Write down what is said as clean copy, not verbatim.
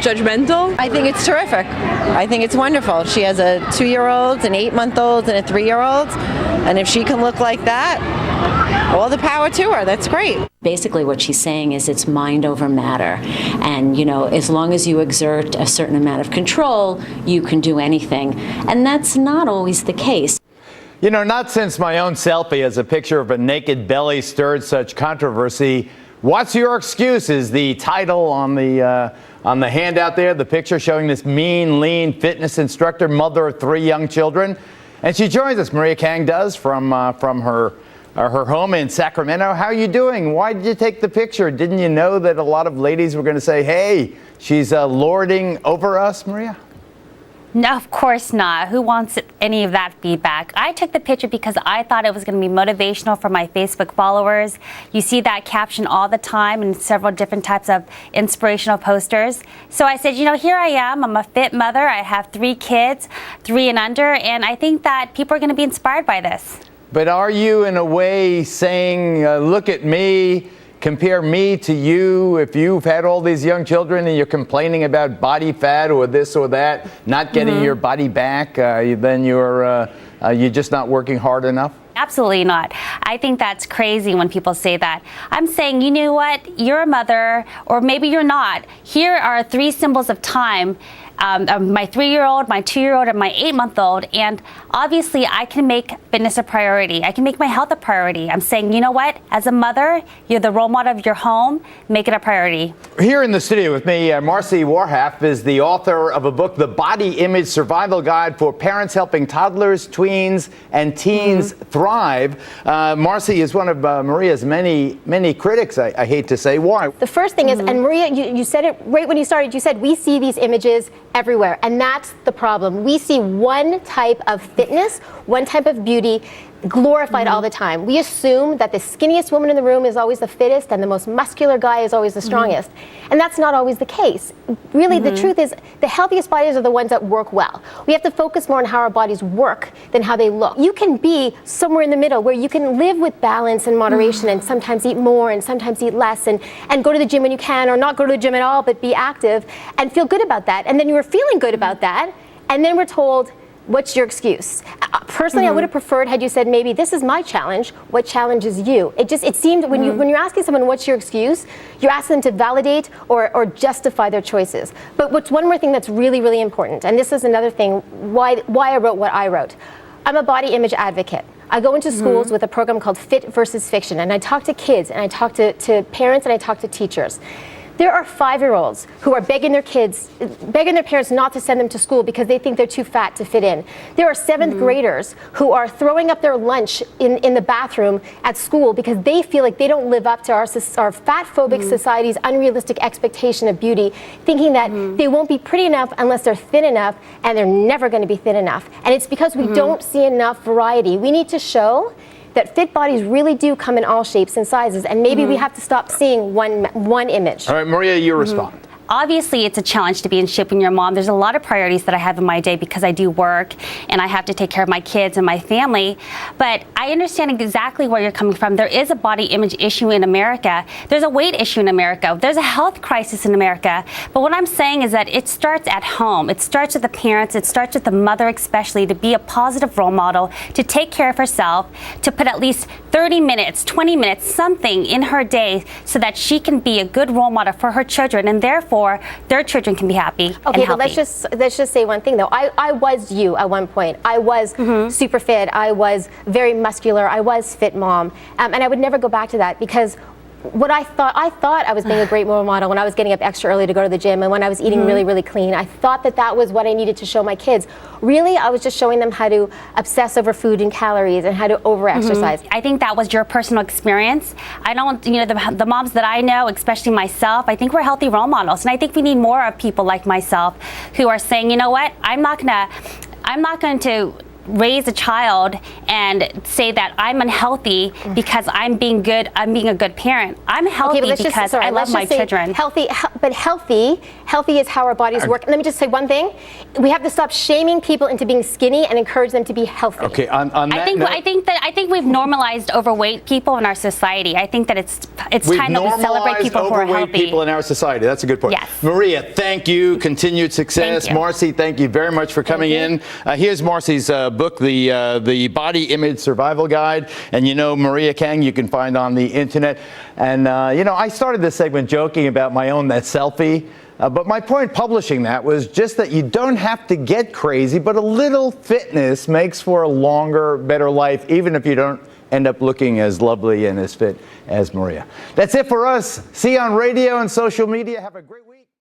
judgmental? I think it's terrific. I think it's wonderful. She has a 2-year-old, an 8-month-old, and a 3-year-old. And if she can look like that, all the power to her. That's great. Basically what she's saying is it's mind over matter. And, as long as you exert a certain amount of control, you can do anything. And that's not always the case. Not since my own selfie as a picture of a naked belly stirred such controversy. What's your excuse is the title on the handout there, the picture showing this mean, lean fitness instructor, mother of 3 young children. And she joins us, Maria Kang does, from her home in Sacramento. How are you doing? Why did you take the picture? Didn't you know that a lot of ladies were going to say, hey, she's lording over us, Maria? No, of course not. Who wants any of that feedback? I took the picture because I thought it was going to be motivational for my Facebook followers. You see that caption all the time in several different types of inspirational posters. So I said, here I am. I'm a fit mother. I have 3 kids, 3 and under, and I think that people are going to be inspired by this. But are you, in a way, saying, look at me, compare me to you? If you've had all these young children and you're complaining about body fat or this or that, not getting your body back, then you're just not working hard enough? Absolutely not. I think that's crazy when people say that. I'm saying, you know what? You're a mother, or maybe you're not. Here are 3 symbols of time. My 3-year-old, my 2-year-old, and my 8-month-old. And obviously, I can make fitness a priority. I can make my health a priority. I'm saying, you know what? As a mother, you're the role model of your home. Make it a priority. Here in the studio with me, Marcy Warhaf is the author of a book, The Body Image Survival Guide for Parents Helping Toddlers, Tweens, and Teens Thrive. Marcy is one of Maria's many critics, I hate to say. Why? The first thing is, and Maria, you said it right when you started, you said we see these images everywhere, and that's the problem. We see one type of fitness, one type of beauty glorified all the time. We assume that the skinniest woman in the room is always the fittest and the most muscular guy is always the strongest. And that's not always the case. Really, the truth is the healthiest bodies are the ones that work well. We have to focus more on how our bodies work than how they look. You can be somewhere in the middle where you can live with balance and moderation and sometimes eat more and sometimes eat less and go to the gym when you can, or not go to the gym at all but be active and feel good about that. And then you were feeling good about that, and then we're told, what's your excuse? Personally, I would have preferred had you said, maybe this is my challenge. What challenges you? It seemed when you're asking someone what's your excuse, you're asking them to validate or justify their choices. But what's one more thing that's really, really important, and this is another thing why I wrote what I wrote. I'm a body image advocate. I go into schools with a program called Fit versus Fiction, and I talk to kids, and I talk to parents, and I talk to teachers. There are 5-year-olds who are begging their parents not to send them to school because they think they're too fat to fit in. There are 7th graders who are throwing up their lunch in the bathroom at school because they feel like they don't live up to our fat-phobic society's unrealistic expectation of beauty, thinking that they won't be pretty enough unless they're thin enough, and they're never going to be thin enough. And it's because we don't see enough variety. We need to show that fit bodies really do come in all shapes and sizes, and maybe we have to stop seeing one image. All right, Maria, you respond. Obviously, it's a challenge to be in shape when you're a mom. There's a lot of priorities that I have in my day because I do work and I have to take care of my kids and my family. But I understand exactly where you're coming from. There is a body image issue in America. There's a weight issue in America. There's a health crisis in America. But what I'm saying is that it starts at home. It starts with the parents. It starts with the mother especially, to be a positive role model, to take care of herself, to put at least 30 minutes, 20 minutes, something in her day so that she can be a good role model for her children, and therefore their children can be happy and healthy. But let's just say one thing though. I was you at one point. I was super fit. I was very muscular. I was fit mom, and I would never go back to that because what I thought I was being a great role model when I was getting up extra early to go to the gym and when I was eating really, really clean. I thought that was what I needed to show my kids. Really, I was just showing them how to obsess over food and calories and how to over-exercise. I think that was your personal experience. I don't, the moms that I know, especially myself, I think we're healthy role models. And I think we need more of people like myself who are saying, you know what, I'm not going to raise a child and say that I'm unhealthy because I'm being a good parent. I'm healthy because I love my children. Healthy is how our bodies work. Let me just say one thing. We have to stop shaming people into being skinny and encourage them to be healthy. Okay, on that note, I think we've normalized overweight people in our society. I think that it's time that we celebrate people who are healthy. Overweight people in our society. That's a good point. Yes. Maria, thank you. Continued success. Thank you. Marcy, thank you very much for coming in. Here's Marcy's book, the Body Image Survival Guide. And you know, Maria Kang, you can find on the internet. And you know, I started this segment joking about my own that selfie. But my point publishing that was just that you don't have to get crazy, but a little fitness makes for a longer, better life, even if you don't end up looking as lovely and as fit as Maria. That's it for us. See you on radio and social media. Have a great